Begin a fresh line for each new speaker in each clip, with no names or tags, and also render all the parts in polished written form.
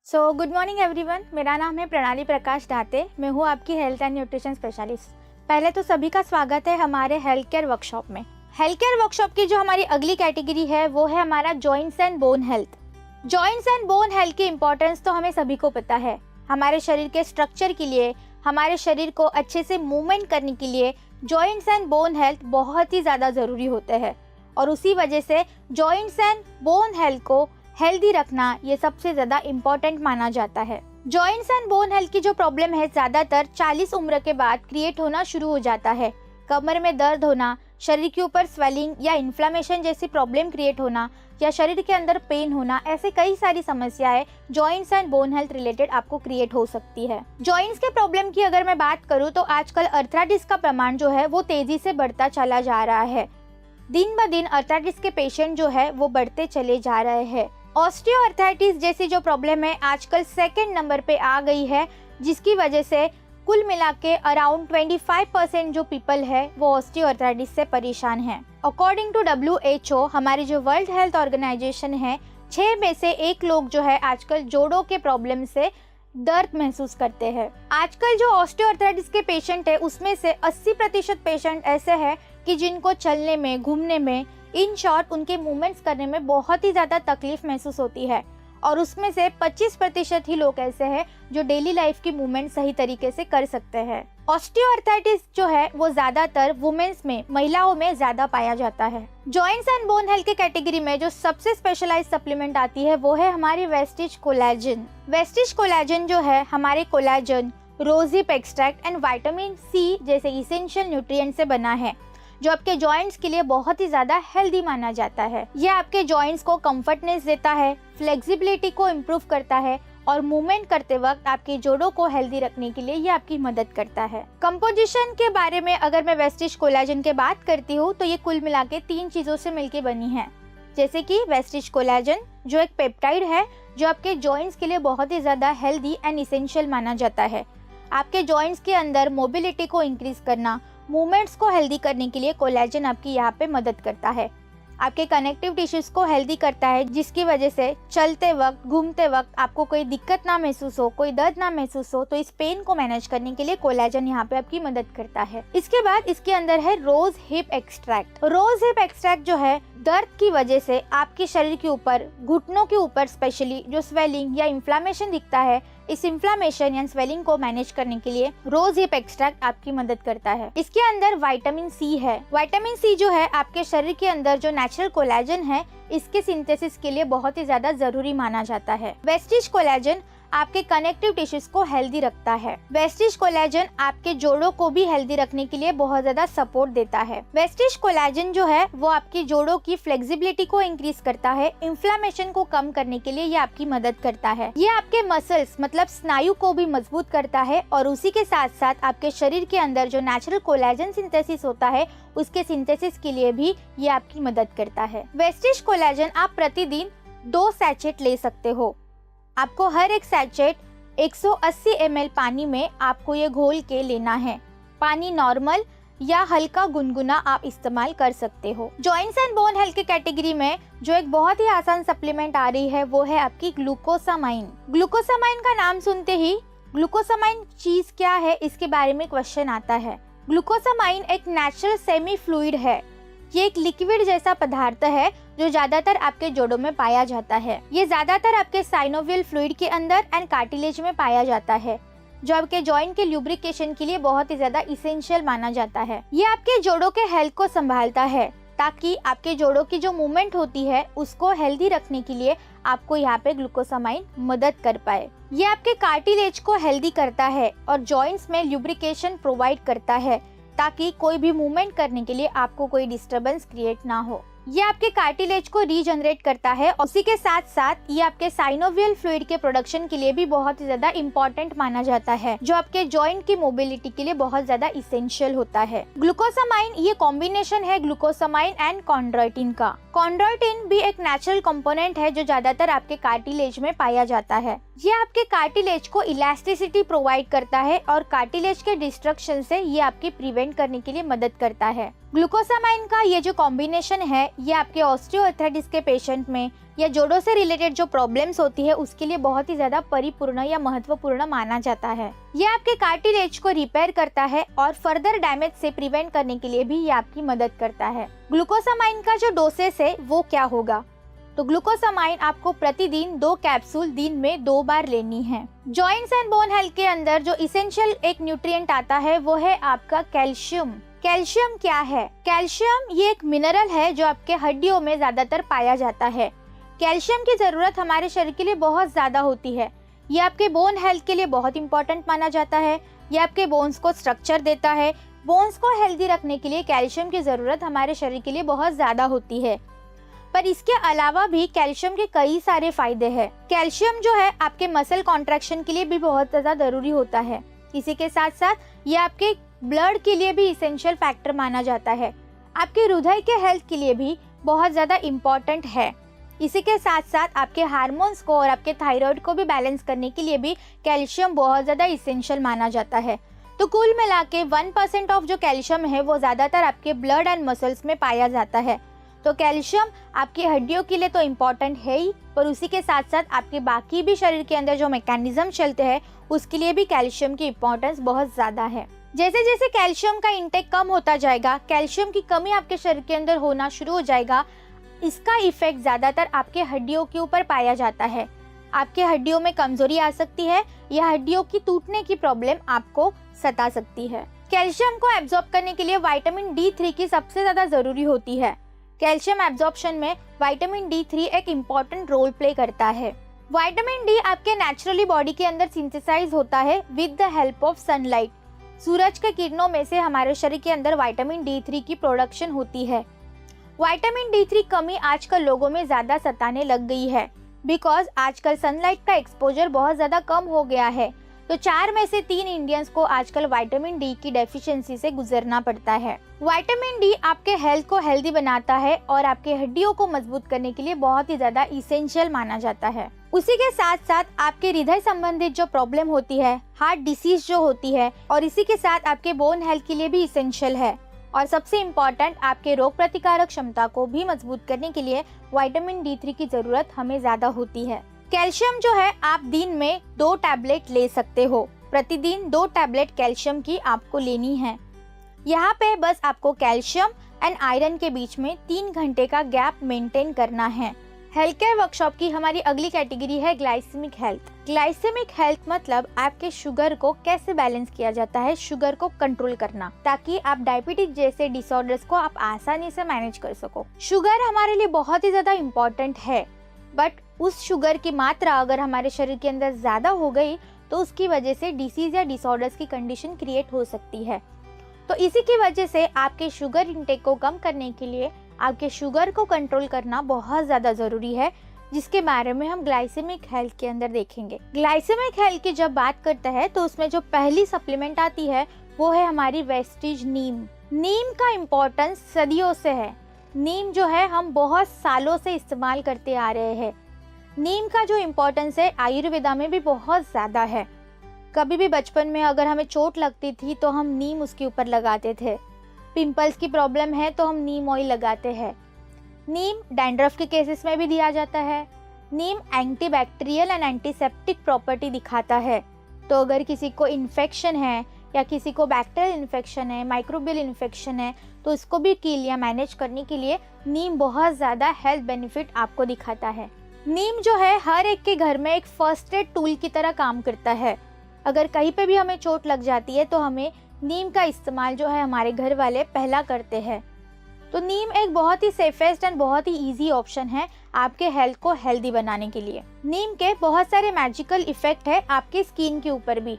Good morning everyone. मेरा नाम है प्रणाली प्रकाश दाते। मैं हूँ आपकी हेल्थ एंड न्यूट्रिशन स्पेशलिस्ट। पहले तो सभी का स्वागत है हमारे हेल्थ केयर वर्कशॉप में। हेल्थ केयर वर्कशॉप की जो हमारी अगली कैटेगरी है वो है हमारा joints and bone health. Joints and bone health की इंपॉर्टेंस तो हमें सभी को पता है। हमारे शरीर के स्ट्रक्चर के लिए, हमारे शरीर को अच्छे से मूवमेंट करने के लिए जॉइंट्स एंड बोन हेल्थ बहुत ही ज़्यादा ज़रूरी होते हैं और उसी वजह से जॉइंट्स एंड बोन हेल्थ को हेल्दी रखना ये सबसे ज़्यादा इम्पोर्टेंट माना जाता है। जॉइंट्स एंड बोन हेल्थ की जो प्रॉब्लम है ज़्यादातर 40 उम्र के बाद क्रिएट होना शुरू हो जाता है। कमर में दर्द होना, शरीर के ऊपर स्वेलिंग या इन्फ्लेमेशन जैसी प्रॉब्लम क्रिएट होना या शरीर के अंदर पेन होना, ऐसे कई सारी समस्याएं joints and bone health related आपको क्रिएट हो सकती है। जॉइंट्स के प्रॉब्लम की अगर मैं बात करूँ तो आजकल अर्थराइटिस का प्रमाण जो है वो तेजी से बढ़ता चला जा रहा है। दिन ब दिन अर्थराइटिस के पेशेंट जो है वो बढ़ते चले जा रहे हैं। ऑस्टियोआर्थराइटिस जैसी जो प्रॉब्लम है आजकल सेकंड नंबर पे आ गई है, जिसकी वजह से कुल मिला के अराउंड 25% जो पीपल है वो ऑस्टियोआर्थराइटिस से परेशान है। अकॉर्डिंग टू WHO, हमारी जो वर्ल्ड हेल्थ ऑर्गेनाइजेशन है, 6 में से 1 लोग जो है आजकल जोड़ों के प्रॉब्लम से दर्द महसूस करते हैं। आजकल जो ऑस्टियोआर्थराइटिस के पेशेंट है उसमें से 80% पेशेंट ऐसे हैं कि जिनको चलने में, घूमने में, इन शॉर्ट उनके मूवमेंट्स करने में बहुत ही ज़्यादा तकलीफ महसूस होती है और उसमें से 25% ही लोग ऐसे हैं जो डेली लाइफ की मूवमेंट सही तरीके से कर सकते हैं। ऑस्टियोआर्थराइटिस जो है वो ज़्यादातर वुमेन्स में, महिलाओं में ज़्यादा पाया जाता है। जॉइंट्स एंड बोन हेल्थ के कैटेगरी में जो सबसे स्पेशलाइज सप्लीमेंट आती है वो है हमारी वेस्टिज कोलेजन। वेस्टिज कोलेजन जो है हमारे collagen, rosehip extract and vitamin C जैसे इसेंशियल न्यूट्रिएंट से बना है, जो आपके जॉइंट्स के लिए बहुत ही ज़्यादा हेल्दी माना जाता है। यह आपके जॉइंट्स को कंफर्टनेस देता है, फ्लेक्सिबिलिटी को इम्प्रूव करता है और मूवमेंट करते वक्त आपके जोड़ों को हेल्दी रखने के लिए यह आपकी मदद करता है। कंपोजिशन के बारे में अगर मैं वेस्टिज कोलेजन की बात करती हूँ तो ये कुल मिला के 3 चीज़ों से मिलकर बनी है, जैसे कि वेस्टिज कोलेजन जो एक पेप्टाइड है जो आपके जॉइंट्स के लिए बहुत ही ज़्यादा हेल्दी एंड इसेंशियल माना जाता है। आपके जॉइंट्स के अंदर मोबिलिटी को इंक्रीज करना, मूवमेंट्स को हेल्दी करने के लिए कोलेजन आपकी यहाँ पे मदद करता है। आपके कनेक्टिव टिश्यूज को हेल्दी करता है, जिसकी वजह से चलते वक्त, घूमते वक्त आपको कोई दिक्कत ना महसूस हो, कोई दर्द ना महसूस हो, तो इस पेन को मैनेज करने के लिए कोलेजन यहाँ पे आपकी मदद करता है। इसके बाद इसके अंदर है rose hip extract. Rose hip extract जो है दर्द की वजह से आपके शरीर के ऊपर, घुटनों के ऊपर स्पेशली जो स्वेलिंग या इन्फ्लेमेशन दिखता है, इस इन्फ्लेमेशन या स्वेलिंग को मैनेज करने के लिए रोज हिप एक्सट्रैक्ट आपकी मदद करता है। इसके अंदर विटामिन C है। विटामिन C जो है आपके शरीर के अंदर जो नेचुरल कोलेजन है, इसके सिंथेसिस के लिए बहुत ही ज्यादा जरूरी माना जाता है। वेस्टिज कोलेजन आपके कनेक्टिव टिश्यूज को हेल्दी रखता है। वेस्टिज कोलेजन आपके जोड़ों को भी हेल्दी रखने के लिए बहुत ज्यादा सपोर्ट देता है। वेस्टिज कोलेजन जो है वो आपकी जोड़ों की फ्लेक्सिबिलिटी को इंक्रीज करता है, इन्फ्लेमेशन को कम करने के लिए ये आपकी मदद करता है। ये आपके मसल्स मतलब स्नायु को भी मजबूत करता है और उसी के साथ साथ आपके शरीर के अंदर जो नेचुरल कोलेजन सिंथेसिस होता है उसके सिंथेसिस के लिए भी ये आपकी मदद करता है। वेस्टिज कोलेजन आप प्रतिदिन 2 सैचेट ले सकते हो। आपको हर एक सैचेट 180 ml पानी में आपको ये घोल के लेना है। पानी नॉर्मल या हल्का गुनगुना आप इस्तेमाल कर सकते हो। जॉइंट्स एंड बोन हेल्थ के कैटेगरी में जो एक बहुत ही आसान सप्लीमेंट आ रही है वो है आपकी ग्लूकोसामाइन। ग्लूकोसामाइन का नाम सुनते ही ग्लूकोसामाइन चीज क्या है इसके बारे में क्वेश्चन आता है। ग्लूकोसामाइन एक नेचुरल सेमी फ्लूइड है। ये एक लिक्विड जैसा पदार्थ है जो ज्यादातर आपके जोड़ों में पाया जाता है। ये ज्यादातर आपके साइनोवियल फ्लूइड के अंदर एंड कार्टिलेज में पाया जाता है, जो आपके जॉइंट के ल्यूब्रिकेशन के लिए बहुत ही ज्यादा इसेंशियल माना जाता है। ये आपके जोड़ों के हेल्थ को संभालता है ताकि आपके जोड़ों की जो मूवमेंट होती है उसको हेल्दी रखने के लिए आपको यहाँ पे ग्लूकोसामाइन मदद कर पाए। ये आपके कार्टिलेज को हेल्दी करता है और जॉइंट्स में ल्यूब्रिकेशन प्रोवाइड करता है ताकि कोई भी मूवमेंट करने के लिए आपको कोई डिस्टरबेंस क्रिएट ना हो। ये आपके कार्टिलेज को रीजनरेट करता है और उसी के साथ साथ ये आपके साइनोवियल फ्लूइड के प्रोडक्शन के लिए भी बहुत ही ज्यादा इम्पोर्टेंट माना जाता है, जो आपके जॉइंट की मोबिलिटी के लिए बहुत ज्यादा इसेंशियल होता है। ग्लूकोसामाइन ये कॉम्बिनेशन है ग्लूकोसामाइन एंड कॉन्ड्रोइटिन का। कॉन्ड्रोइटिन भी एक नेचुरल कंपोनेंट है जो ज्यादातर आपके कार्टिलेज में पाया जाता है। ये आपके कार्टिलेज को इलास्टिसिटी प्रोवाइड करता है और कार्टिलेज के डिस्ट्रक्शन से ये आपकी प्रिवेंट करने के लिए मदद करता है। ग्लूकोसामाइन का ये जो कॉम्बिनेशन है ये आपके ऑस्टियोआर्थराइटिस के पेशेंट में या जोड़ों से रिलेटेड जो प्रॉब्लम्स होती है उसके लिए बहुत ही ज़्यादा परिपूर्ण या महत्वपूर्ण माना जाता है। ये आपके कार्टिलेज को रिपेयर करता है और फर्दर डैमेज से प्रिवेंट करने के लिए भी ये आपकी मदद करता है। ग्लूकोसामाइन का जो डोसेस है वो क्या होगा? तो ग्लूकोसामाइन आपको प्रतिदिन 2 कैप्सूल दिन में 2 बार लेनी है। जॉइंट्स एंड बोन हेल्थ के अंदर जो इसेंशियल एक न्यूट्रिएंट आता है वो है आपका कैल्शियम। कैल्शियम क्या है? कैल्शियम ये एक मिनरल है जो आपके हड्डियों में ज्यादातर पाया जाता है। कैल्शियम की जरूरत हमारे शरीर के लिए बहुत ज्यादा होती है। ये आपके बोन हेल्थ के लिए बहुत इंपॉर्टेंट माना जाता है। ये आपके बोन्स को स्ट्रक्चर देता है। बोन्स को हेल्दी रखने के लिए कैल्शियम की जरूरत हमारे शरीर के लिए बहुत ज्यादा होती है। पर इसके अलावा भी कैल्शियम के कई सारे फायदे हैं। कैल्शियम जो है आपके मसल कॉन्ट्रैक्शन के लिए भी बहुत ज्यादा जरूरी होता है। इसी के साथ साथ ये आपके ब्लड के लिए भी इसेंशियल फैक्टर माना जाता है। आपके हृदय के हेल्थ के लिए भी बहुत ज्यादा इम्पोर्टेंट है। इसी के साथ साथ आपके हार्मोन्स को और आपके थायराइड को भी बैलेंस करने के लिए भी कैल्शियम बहुत ज्यादा इसेंशियल माना जाता है। तो कुल मिला के 1% ऑफ जो कैल्शियम है वो ज्यादातर आपके ब्लड एंड मसल्स में पाया जाता है। तो कैल्शियम आपकी हड्डियों के लिए तो इम्पोर्टेंट है ही, पर उसी के साथ साथ आपके बाकी भी शरीर के अंदर जो मैकेनिज्म चलते हैं उसके लिए भी कैल्शियम की इम्पोर्टेंस बहुत ज़्यादा है। जैसे जैसे कैल्शियम का इंटेक कम होता जाएगा, कैल्शियम की कमी आपके शरीर के अंदर होना शुरू हो जाएगा। इसका इफेक्ट ज़्यादातर आपके हड्डियों के ऊपर पाया जाता है। आपके हड्डियों में कमजोरी आ सकती है या हड्डियों की टूटने की प्रॉब्लम आपको सता सकती है। कैल्शियम को एब्जॉर्ब करने के लिए विटामिन D3 की सबसे ज़्यादा ज़रूरी होती है। कैल्शियम एब्जॉर्प्शन में विटामिन D3 एक इम्पॉर्टेंट रोल प्ले करता है। विटामिन D आपके नेचुरली बॉडी के अंदर सिंथेसाइज होता है with the help of sunlight. सूरज के किरणों में से हमारे शरीर के अंदर विटामिन D3 की प्रोडक्शन होती है। विटामिन D3 कमी आजकल लोगों में ज़्यादा सताने लग गई है बिकॉज आजकल सनलाइट का एक्सपोजर बहुत ज़्यादा कम हो गया है। तो 4 में से 3 इंडियंस को आजकल विटामिन D की डेफिशिएंसी से गुजरना पड़ता है। विटामिन D आपके हेल्थ को हेल्दी बनाता है और आपके हड्डियों को मजबूत करने के लिए बहुत ही ज्यादा इसेंशियल माना जाता है। उसी के साथ साथ आपके हृदय संबंधित जो प्रॉब्लम होती है, हार्ट डिसीज जो होती है, और इसी के साथ आपके बोन हेल्थ के लिए भी इसेंशियल है। और सबसे इम्पोर्टेंट आपके रोग प्रतिकारक क्षमता को भी मजबूत करने के लिए विटामिन D3 की जरूरत हमें ज्यादा होती है। कैल्शियम जो है आप दिन में 2 टैबलेट ले सकते हो। प्रतिदिन 2 टैबलेट कैल्शियम की आपको लेनी है। यहाँ पे बस आपको कैल्शियम एंड आयरन के बीच में 3 घंटे का गैप मेंटेन करना है। हेल्थ केयर वर्कशॉप की हमारी अगली कैटेगरी है ग्लाइसेमिक हेल्थ। ग्लाइसेमिक हेल्थ मतलब आपके शुगर को कैसे बैलेंस किया जाता है, शुगर को कंट्रोल करना, ताकि आप डायबिटीज जैसे डिसऑर्डर्स को आप आसानी से मैनेज कर सको। शुगर हमारे लिए बहुत ही ज्यादा इम्पोर्टेंट है, बट उस शुगर की मात्रा अगर हमारे शरीर के अंदर ज्यादा हो गई तो उसकी वजह से डिसीज या डिसऑर्डर्स की कंडीशन क्रिएट हो सकती है। तो इसी की वजह से आपके शुगर इंटेक को कम करने के लिए आपके शुगर को कंट्रोल करना बहुत ज़्यादा ज़रूरी है, जिसके बारे में हम ग्लाइसेमिक हेल्थ के अंदर देखेंगे। ग्लाइसेमिक हेल्थ की जब बात करते हैं तो उसमें जो पहली सप्लीमेंट आती है वो है हमारी वेस्टीज नीम। नीम का इम्पोर्टेंस सदियों से है। नीम जो है हम बहुत सालों से इस्तेमाल करते आ रहे हैं। नीम का जो इम्पोर्टेंस है आयुर्वेदा में भी बहुत ज़्यादा है। कभी भी बचपन में अगर हमें चोट लगती थी तो हम नीम उसके ऊपर लगाते थे। पिंपल्स की प्रॉब्लम है तो हम नीम ऑयल लगाते हैं। नीम डैंड्रफ के केसेस में भी दिया जाता है। नीम एंटीबैक्टीरियल एंड एंटीसेप्टिक प्रॉपर्टी दिखाता है। तो अगर किसी को इन्फेक्शन है या किसी को बैक्टीरियल इन्फेक्शन है, माइक्रोबियल इन्फेक्शन है, तो इसको भी कील या मैनेज करने के लिए नीम बहुत ज़्यादा हेल्थ बेनिफिट आपको दिखाता है। नीम जो है हर एक के घर में एक फर्स्ट एड टूल की तरह काम करता है। अगर कहीं पे भी हमें चोट लग जाती है तो हमें नीम का इस्तेमाल जो है हमारे घर वाले पहला करते हैं। तो नीम एक बहुत ही सेफेस्ट एंड बहुत ही इजी ऑप्शन है आपके हेल्थ को हेल्दी बनाने के लिए। नीम के बहुत सारे मैजिकल इफेक्ट है आपके स्किन के ऊपर भी।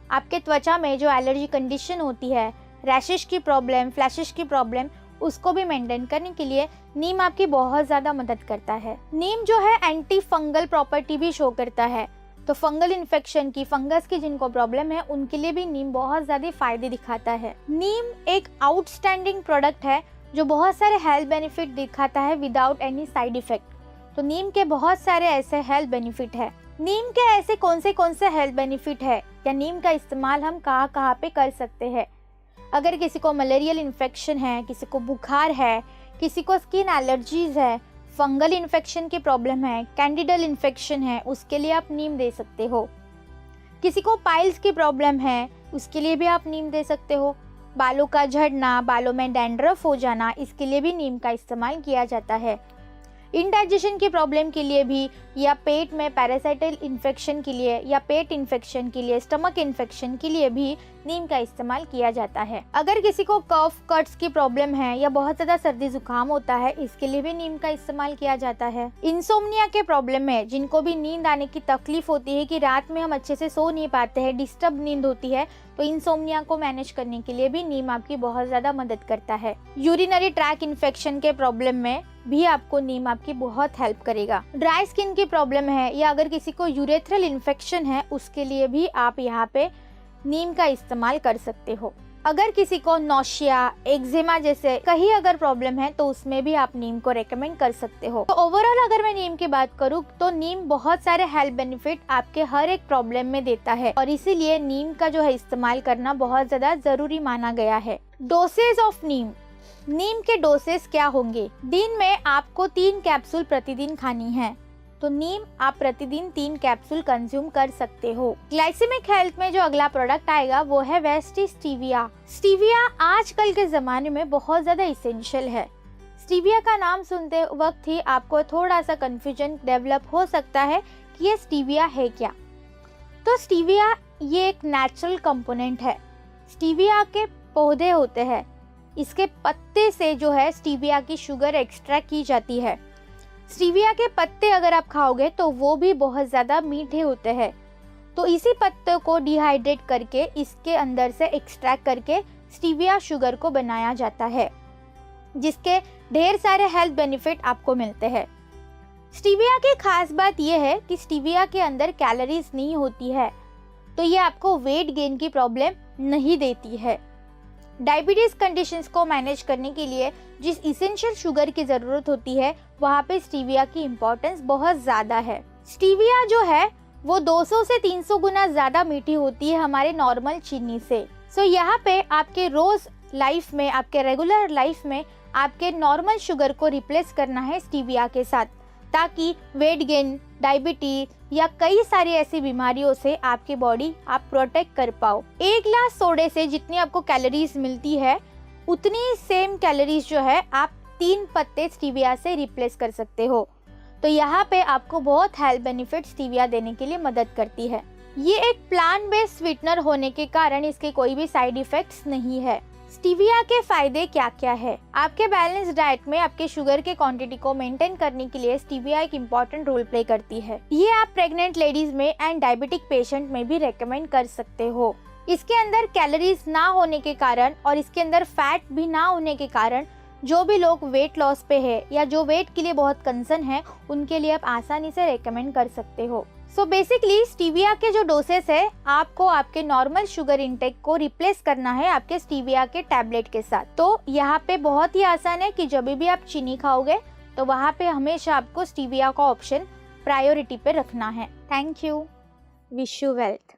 आपके त्वचा में जो एलर्जी कंडीशन होती है, रैशेस की प्रॉब्लम, फ्लैशेस की प्रॉब्लम, उसको भी मेंटेन करने के लिए नीम आपकी बहुत ज़्यादा मदद करता है। नीम जो है एंटी फंगल प्रॉपर्टी भी शो करता है। तो फंगल इन्फेक्शन की, फंगस की जिनको प्रॉब्लम है उनके लिए भी नीम बहुत ज़्यादा फायदे दिखाता है। नीम एक आउटस्टैंडिंग प्रोडक्ट है जो बहुत सारे हेल्थ बेनिफिट दिखाता है विदाउट एनी साइड इफेक्ट। तो नीम के बहुत सारे ऐसे हेल्थ बेनिफिट है। नीम के ऐसे कौन से हेल्थ बेनिफिट है या नीम का इस्तेमाल हम कहाँ पे कर सकते हैं? अगर किसी को मलेरियल इन्फेक्शन है, किसी को बुखार है, किसी को स्किन एलर्जीज है, फंगल इन्फेक्शन की प्रॉब्लम है, कैंडिडल इन्फेक्शन है, उसके लिए आप नीम दे सकते हो। किसी को पाइल्स की प्रॉब्लम है, उसके लिए भी आप नीम दे सकते हो। बालों का झड़ना, बालों में डैंड्रफ हो जाना, इसके लिए भी नीम का इस्तेमाल किया जाता है। इंडाइजेशन की प्रॉब्लम के लिए भी, या पेट में पैरासाइटल इन्फेक्शन के लिए, या पेट इन्फेक्शन के लिए, स्टमक इन्फेक्शन के लिए भी नीम का इस्तेमाल किया जाता है। अगर किसी को कफ कट्स की प्रॉब्लम है या बहुत ज़्यादा सर्दी जुकाम होता है, इसके लिए भी नीम का इस्तेमाल किया जाता है। इंसोम्निया के प्रॉब्लम है, जिनको भी नींद आने की तकलीफ होती है कि रात में हम अच्छे से सो नहीं पाते हैं, डिस्टर्ब नींद होती है, तो इंसोम्निया को मैनेज करने के लिए भी नीम आपकी बहुत ज़्यादा मदद करता है। यूरिनरी ट्रैक इन्फेक्शन के प्रॉब्लम में भी आपको नीम आपकी बहुत हेल्प करेगा। ड्राई स्किन की प्रॉब्लम है, या अगर किसी को यूरेथ्रल इन्फेक्शन है, उसके लिए भी आप यहाँ पे नीम का इस्तेमाल कर सकते हो। अगर किसी को नौशिया, एक्जिमा जैसे कहीं अगर प्रॉब्लम है, तो उसमें भी आप नीम को रेकमेंड कर सकते हो। तो ओवरऑल अगर मैं नीम की बात करूँ तो नीम बहुत सारे हेल्थ बेनिफिट आपके हर एक प्रॉब्लम में देता है, और इसीलिए नीम का जो है इस्तेमाल करना बहुत ज्यादा जरूरी माना गया है। डोसेज ऑफ नीम। नीम के डोसेस क्या होंगे? दिन में आपको 3 कैप्सूल प्रतिदिन खानी है, तो नीम आप प्रतिदिन 3 कैप्सूल कंज्यूम कर सकते हो। ग्लाइसेमिक हेल्थ में जो अगला प्रोडक्ट आएगा वो है वेस्टी स्टीविया। स्टीविया आजकल के जमाने में बहुत ज्यादा इसेंशियल है। स्टीविया का नाम सुनते वक्त ही आपको थोड़ा सा कंफ्यूजन डेवलप हो सकता है कि ये स्टीविया है क्या। तो स्टीविया ये एक नेचुरल कंपोनेंट है। स्टीविया के पौधे होते हैं, इसके पत्ते से जो है स्टीविया की शुगर एक्सट्रैक्ट की जाती है। स्टीविया के पत्ते अगर आप खाओगे तो वो भी बहुत ज़्यादा मीठे होते हैं, तो इसी पत्तों को डिहाइड्रेट करके इसके अंदर से एक्सट्रैक्ट करके स्टीविया शुगर को बनाया जाता है, जिसके ढेर सारे हेल्थ बेनिफिट आपको मिलते हैं। स्टीविया की खास बात यह है कि स्टीविया के अंदर कैलोरीज नहीं होती है, तो ये आपको वेट गेन की प्रॉब्लम नहीं देती है। डायबिटीज कंडीशंस को मैनेज करने के लिए जिस इसेंशियल शुगर की ज़रूरत होती है, वहाँ पे स्टीविया की इम्पोर्टेंस बहुत ज़्यादा है। स्टीविया जो है वो 200 से 300 गुना ज़्यादा मीठी होती है हमारे नॉर्मल चीनी से। सो यहाँ पे आपके रोज़ लाइफ में, आपके रेगुलर लाइफ में आपके नॉर्मल शुगर को रिप्लेस करना है स्टीविया के साथ, ताकि वेट गेन, डायबिटीज या कई सारी ऐसी बीमारियों से आपकी बॉडी आप प्रोटेक्ट कर पाओ। 1 ग्लास सोडे से जितनी आपको कैलोरीज मिलती है, उतनी सेम कैलोरीज जो है आप 3 पत्ते स्टीविया से रिप्लेस कर सकते हो। तो यहाँ पे आपको बहुत हेल्थ बेनिफिट स्टीविया देने के लिए मदद करती है। ये एक प्लांट बेस्ड स्वीटनर होने के कारण इसके कोई भी साइड इफेक्ट्स नहीं है। स्टीविया के फायदे क्या क्या है? आपके बैलेंस डाइट में आपके शुगर के क्वांटिटी को मेंटेन करने के लिए स्टीविया एक इम्पॉर्टेंट रोल प्ले करती है। ये आप प्रेग्नेंट लेडीज में एंड डायबिटिक पेशेंट में भी रेकमेंड कर सकते हो। इसके अंदर कैलोरीज ना होने के कारण और इसके अंदर फैट भी ना होने के कारण जो भी लोग वेट लॉस पे है या जो वेट के लिए बहुत कंसर्न है, उनके लिए आप आसानी से रेकमेंड कर सकते हो। सो बेसिकली स्टीविया के जो डोसेस है, आपको आपके नॉर्मल शुगर इंटेक को रिप्लेस करना है आपके स्टीविया के टैबलेट के साथ। तो यहाँ पे बहुत ही आसान है कि जब भी आप चीनी खाओगे तो वहाँ पे हमेशा आपको स्टीविया का ऑप्शन प्रायोरिटी पे रखना है। Thank you. Wish you wealth.